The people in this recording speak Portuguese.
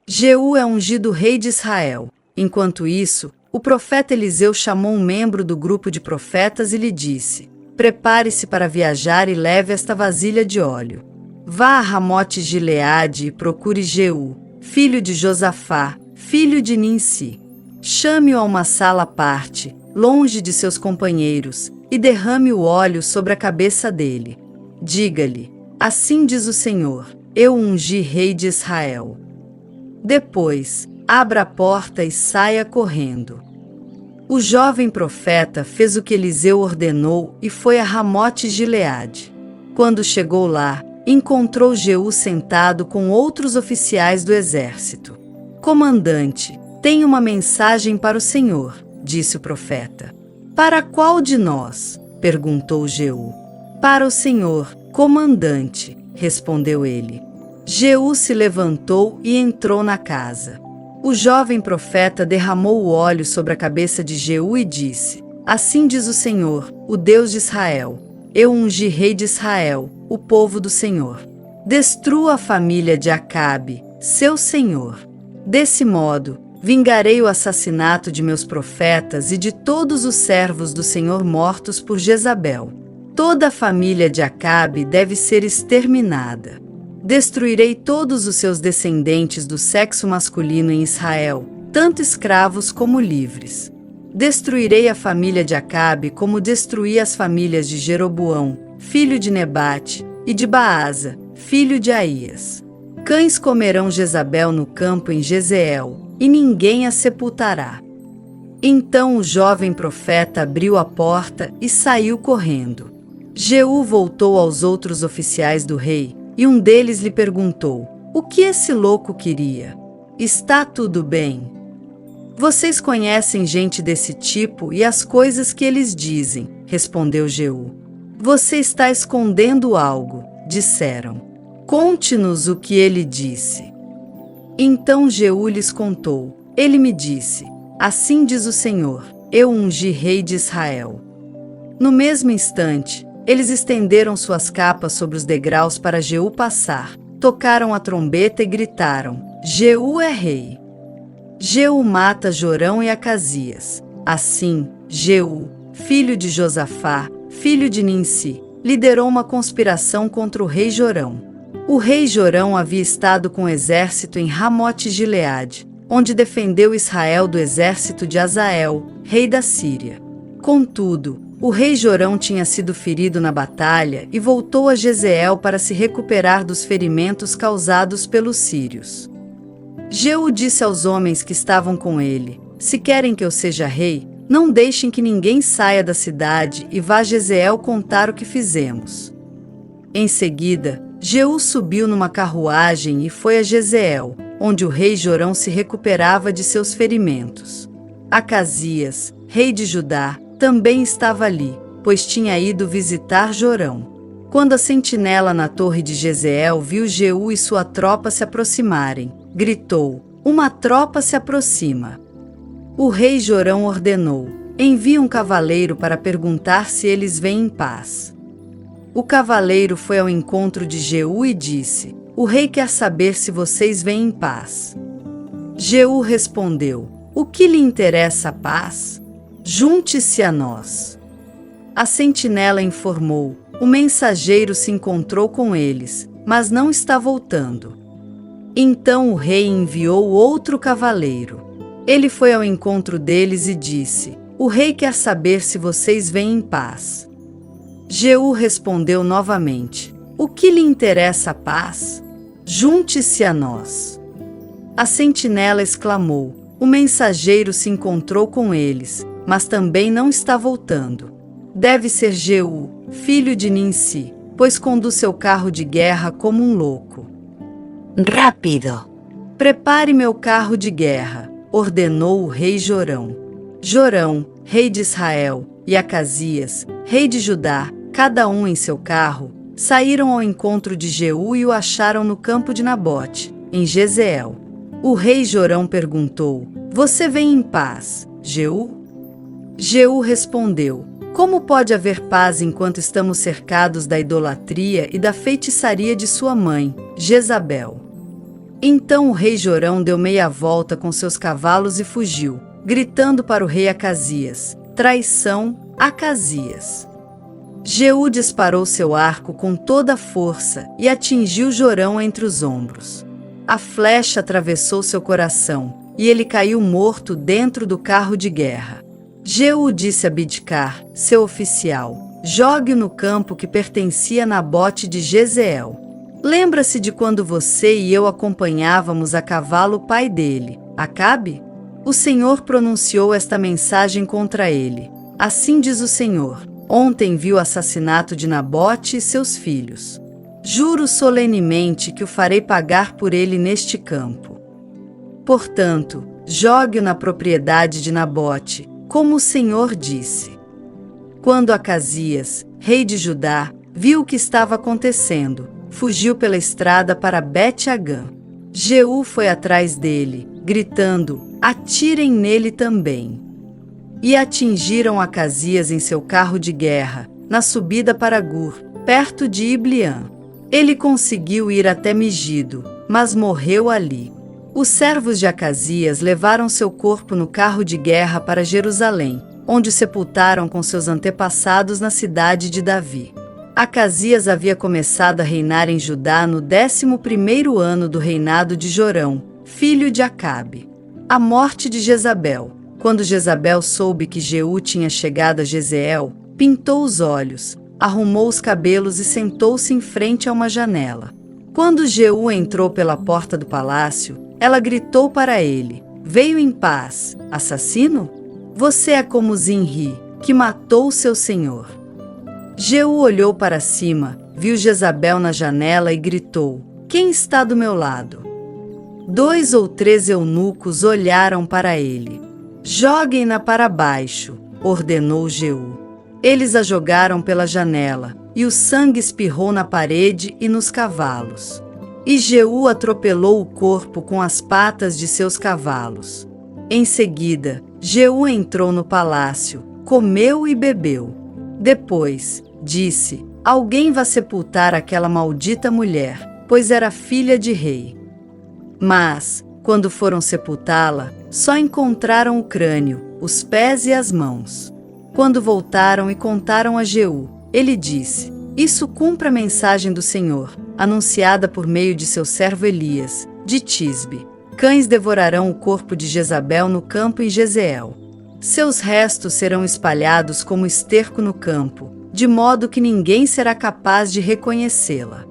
Jeú é ungido rei de Israel. Enquanto isso, o profeta Eliseu chamou um membro do grupo de profetas e lhe disse: prepare-se para viajar e leve esta vasilha de óleo. Vá a Ramote-Gileade e procure Jeú, filho de Josafá, filho de Ninsi. Chame-o a uma sala à parte, longe de seus companheiros, e derrame o óleo sobre a cabeça dele. Diga-lhe: assim diz o Senhor, eu ungi rei de Israel. Depois, abra a porta e saia correndo. O jovem profeta fez o que Eliseu ordenou e foi a Ramote-Gileade. Quando chegou lá, encontrou Jeú sentado com outros oficiais do exército. Comandante, tenho uma mensagem para o Senhor, disse o profeta. Para qual de nós? Perguntou Jeú. Para o Senhor, comandante, respondeu ele. Jeú se levantou e entrou na casa. O jovem profeta derramou o óleo sobre a cabeça de Jeú e disse: assim diz o Senhor, o Deus de Israel, eu ungi rei de Israel, o povo do Senhor. Destrua a família de Acabe, seu senhor. Desse modo, vingarei o assassinato de meus profetas e de todos os servos do Senhor mortos por Jezabel. Toda a família de Acabe deve ser exterminada. Destruirei todos os seus descendentes do sexo masculino em Israel, tanto escravos como livres. Destruirei a família de Acabe como destruí as famílias de Jeroboão, filho de Nebate, e de Baasa, filho de Aías. Cães comerão Jezabel no campo em Jezeel, e ninguém a sepultará. Então o jovem profeta abriu a porta e saiu correndo. Jeú voltou aos outros oficiais do rei, e um deles lhe perguntou: o que esse louco queria? Está tudo bem? Vocês conhecem gente desse tipo e as coisas que eles dizem, respondeu Jeú. Você está escondendo algo, disseram. Conte-nos o que ele disse. Então Jeú lhes contou. Ele me disse: assim diz o Senhor, eu ungi rei de Israel. No mesmo instante, eles estenderam suas capas sobre os degraus para Jeú passar, tocaram a trombeta e gritaram: Jeú é rei. Jeú mata Jorão e Acasias. Assim, Jeú, filho de Josafá, filho de Ninsi, liderou uma conspiração contra o rei Jorão. O rei Jorão havia estado com o exército em Ramote-Gileade, onde defendeu Israel do exército de Azael, rei da Síria. Contudo, o rei Jorão tinha sido ferido na batalha e voltou a Jezeel para se recuperar dos ferimentos causados pelos sírios. Jeú disse aos homens que estavam com ele: se querem que eu seja rei, não deixem que ninguém saia da cidade e vá a Jezeel contar o que fizemos. Em seguida, Jeú subiu numa carruagem e foi a Jezeel, onde o rei Jorão se recuperava de seus ferimentos. Acasias, rei de Judá, também estava ali, pois tinha ido visitar Jorão. Quando a sentinela na torre de Jezeel viu Jeú e sua tropa se aproximarem, gritou: uma tropa se aproxima. O rei Jorão ordenou: envie um cavaleiro para perguntar se eles vêm em paz. O cavaleiro foi ao encontro de Jeú e disse: o rei quer saber se vocês vêm em paz. Jeú respondeu: o que lhe interessa a paz? Junte-se a nós. A sentinela informou: o mensageiro se encontrou com eles, mas não está voltando. Então o rei enviou outro cavaleiro. Ele foi ao encontro deles e disse: o rei quer saber se vocês vêm em paz. Jeú respondeu novamente: o que lhe interessa a paz? Junte-se a nós. A sentinela exclamou: o mensageiro se encontrou com eles, mas também não está voltando. Deve ser Jeú, filho de Ninsi, pois conduz seu carro de guerra como um louco. Rápido! Prepare meu carro de guerra, ordenou o rei Jorão. Jorão, rei de Israel, e Acasias, rei de Judá, cada um em seu carro, saíram ao encontro de Jeú e o acharam no campo de Nabote, em Jezeel. O rei Jorão perguntou: você vem em paz, Jeú? Jeú respondeu: como pode haver paz enquanto estamos cercados da idolatria e da feitiçaria de sua mãe, Jezabel? Então o rei Jorão deu meia volta com seus cavalos e fugiu, gritando para o rei Acasias: traição, Acasias! Jeú disparou seu arco com toda a força e atingiu Jorão entre os ombros. A flecha atravessou seu coração e ele caiu morto dentro do carro de guerra. Jeú disse a Bidkar, seu oficial: jogue-o no campo que pertencia a Nabote de Jezreel. Lembra-se de quando você e eu acompanhávamos a cavalo o pai dele, Acabe? O Senhor pronunciou esta mensagem contra ele. Assim diz o Senhor: ontem vi o assassinato de Nabote e seus filhos. Juro solenemente que o farei pagar por ele neste campo. Portanto, jogue-o na propriedade de Nabote, como o Senhor disse. Quando Acasias, rei de Judá, viu o que estava acontecendo, fugiu pela estrada para Bet-Agã. Jeú foi atrás dele, gritando: atirem nele também. E atingiram Acasias em seu carro de guerra, na subida para Gur, perto de Ibliã. Ele conseguiu ir até Megido, mas morreu ali. Os servos de Acasias levaram seu corpo no carro de guerra para Jerusalém, onde o sepultaram com seus antepassados na cidade de Davi. Acasias havia começado a reinar em Judá no 11º ano do reinado de Jorão, filho de Acabe. A morte de Jezabel. Quando Jezabel soube que Jeú tinha chegado a Jezreel, pintou os olhos, arrumou os cabelos e sentou-se em frente a uma janela. Quando Jeú entrou pela porta do palácio, ela gritou para ele: veio em paz, assassino? Você é como Zinri, que matou seu senhor. Jeú olhou para cima, viu Jezabel na janela e gritou: quem está do meu lado? 2 ou 3 eunucos olharam para ele. Joguem-na para baixo, ordenou Jeú. Eles a jogaram pela janela, e o sangue espirrou na parede e nos cavalos. E Jeú atropelou o corpo com as patas de seus cavalos. Em seguida, Jeú entrou no palácio, comeu e bebeu. Depois, disse: alguém vá sepultar aquela maldita mulher, pois era filha de rei. Mas, quando foram sepultá-la, só encontraram o crânio, os pés e as mãos. Quando voltaram e contaram a Jeú, ele disse: isso cumpre a mensagem do Senhor, anunciada por meio de seu servo Elias, de Tisbe. Cães devorarão o corpo de Jezabel no campo em Jezreel. Seus restos serão espalhados como esterco no campo, de modo que ninguém será capaz de reconhecê-la.